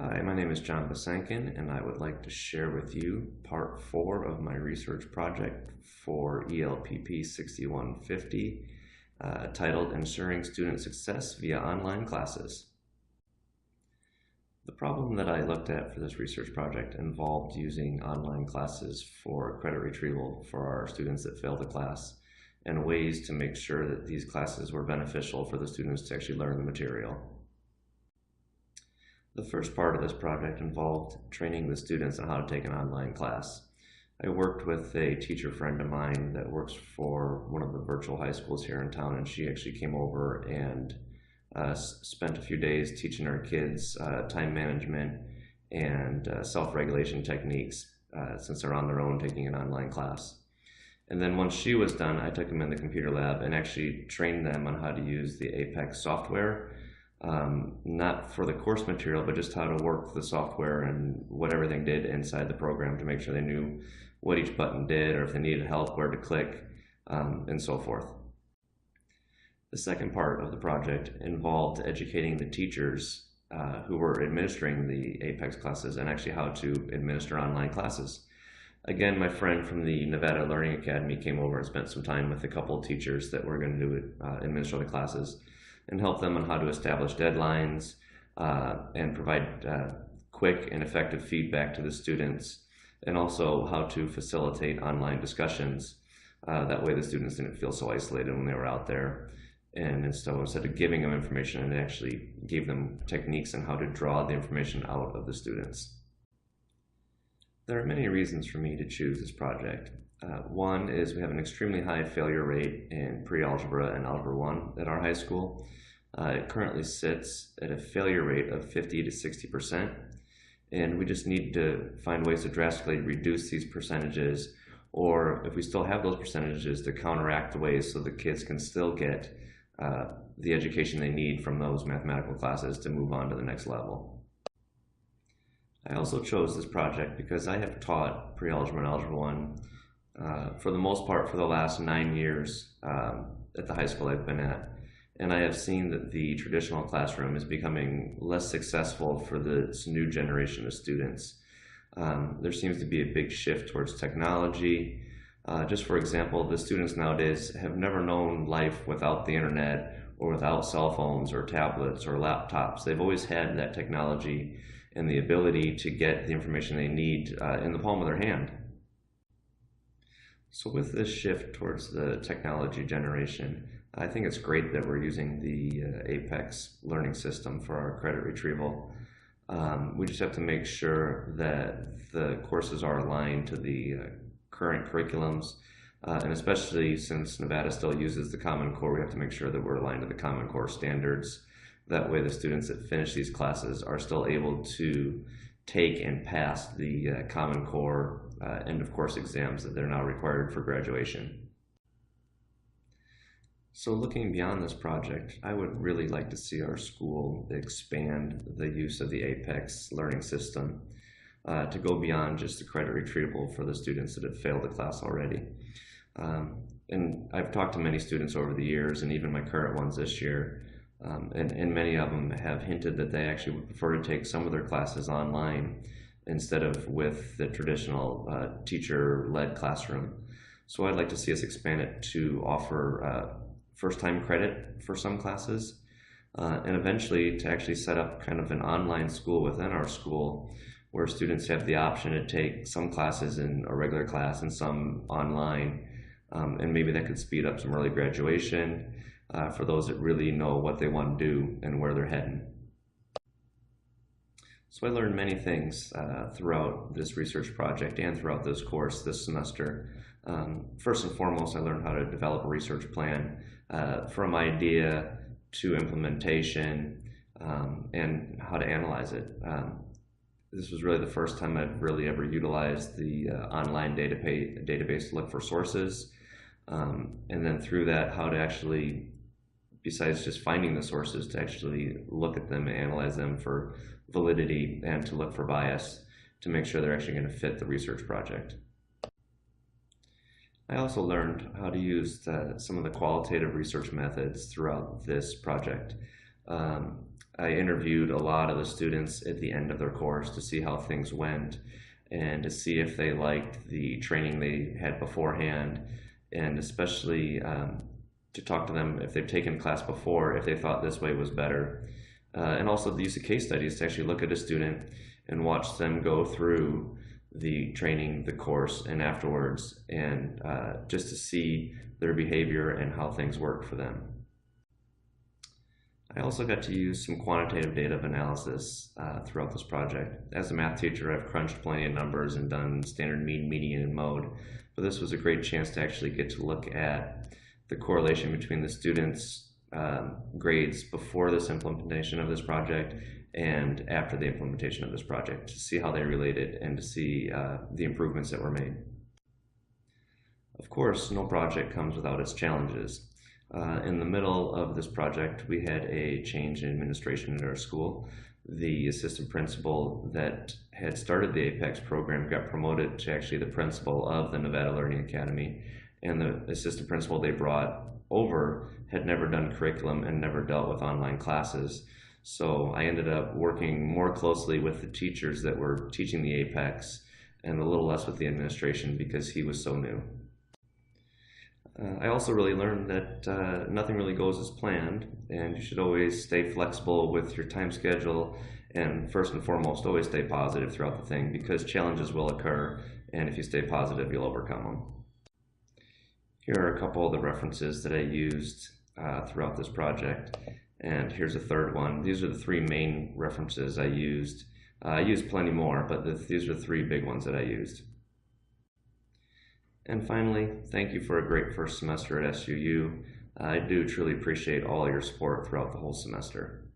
Hi, my name is John Besancon, and I would like to share with you part 4 of my research project for ELPP 6150, titled Ensuring Student Success via Online Classes. The problem that I looked at for this research project involved using online classes for credit retrieval for our students that failed the class, and ways to make sure that these classes were beneficial for the students to actually learn the material. The first part of this project involved training the students on how to take an online class. I worked with a teacher friend of mine that works for one of the virtual high schools here in town, and she actually came over and spent a few days teaching our kids time management and self-regulation techniques since they're on their own taking an online class. And then once she was done, I took them in the computer lab and actually trained them on how to use the Apex software. Not for the course material, but just how to work the software and what everything did inside the program to make sure they knew what each button did, or if they needed help, where to click, and so forth. The second part of the project involved educating the teachers who were administering the Apex classes and actually how to administer online classes. Again, my friend from the Nevada Learning Academy came over and spent some time with a couple of teachers that were going to administer the classes, and help them on how to establish deadlines and provide quick and effective feedback to the students, and also how to facilitate online discussions. That way the students didn't feel so isolated when they were out there. And so instead of giving them information, it actually gave them techniques on how to draw the information out of the students. There are many reasons for me to choose this project. One is we have an extremely high failure rate in pre-algebra and Algebra 1 at our high school. It currently sits at a failure rate of 50 to 60%, and we just need to find ways to drastically reduce these percentages, or if we still have those percentages, to counteract the ways so the kids can still get the education they need from those mathematical classes to move on to the next level. I also chose this project because I have taught pre-algebra and Algebra 1 for the most part for the last 9 years at the high school I've been at. And I have seen that the traditional classroom is becoming less successful for this new generation of students. There seems to be a big shift towards technology. Just for example, the students nowadays have never known life without the internet or without cell phones or tablets or laptops. They've always had that technology and the ability to get the information they need in the palm of their hand. So with this shift towards the technology generation, I think it's great that we're using the Apex learning system for our credit retrieval. We just have to make sure that the courses are aligned to the current curriculums, and especially since Nevada still uses the Common Core, we have to make sure that we're aligned to the Common Core standards. That way the students that finish these classes are still able to take and pass the Common Core end of course exams that they're now required for graduation. So looking beyond this project, I would really like to see our school expand the use of the Apex learning system to go beyond just the credit retrieval for the students that have failed the class already. And I've talked to many students over the years, and even my current ones this year, and many of them have hinted that they actually would prefer to take some of their classes online instead of with the traditional teacher-led classroom. So I'd like to see us expand it to offer first-time credit for some classes, and eventually to actually set up kind of an online school within our school where students have the option to take some classes in a regular class and some online, and maybe that could speed up some early graduation for those that really know what they want to do and where they're heading. So I learned many things throughout this research project and throughout this course this semester. First and foremost, I learned how to develop a research plan from idea to implementation, and how to analyze it. This was really the first time I've really ever utilized the online database to look for sources, and then through that, how to actually, besides just finding the sources, to actually look at them and analyze them for validity and to look for bias to make sure they're actually going to fit the research project. I also learned how to use some of the qualitative research methods throughout this project. I interviewed a lot of the students at the end of their course to see how things went and to see if they liked the training they had beforehand, and especially to talk to them if they've taken class before, if they thought this way was better. And also the use of case studies to actually look at a student and watch them go through the training, the course, and afterwards, and just to see their behavior and how things work for them. I also got to use some quantitative data analysis throughout this project. As a math teacher, I've crunched plenty of numbers and done standard mean, median, and mode, but this was a great chance to actually get to look at the correlation between the students' grades before this implementation of this project and after the implementation of this project, to see how they related and to see the improvements that were made. Of course, no project comes without its challenges. In the middle of this project, we had a change in administration at our school. The assistant principal that had started the APEX program got promoted to actually the principal of the Nevada Learning Academy, and the assistant principal they brought over had never done curriculum and never dealt with online classes. So I ended up working more closely with the teachers that were teaching the APEX and a little less with the administration because he was so new. I also really learned that nothing really goes as planned, and you should always stay flexible with your time schedule, and first and foremost, always stay positive throughout the thing, because challenges will occur, and if you stay positive, you'll overcome them. Here are a couple of the references that I used throughout this project, and here's a third one. These are the three main references I used. I used plenty more, but these are the three big ones that I used. And finally, thank you for a great first semester at SUU. I do truly appreciate all your support throughout the whole semester.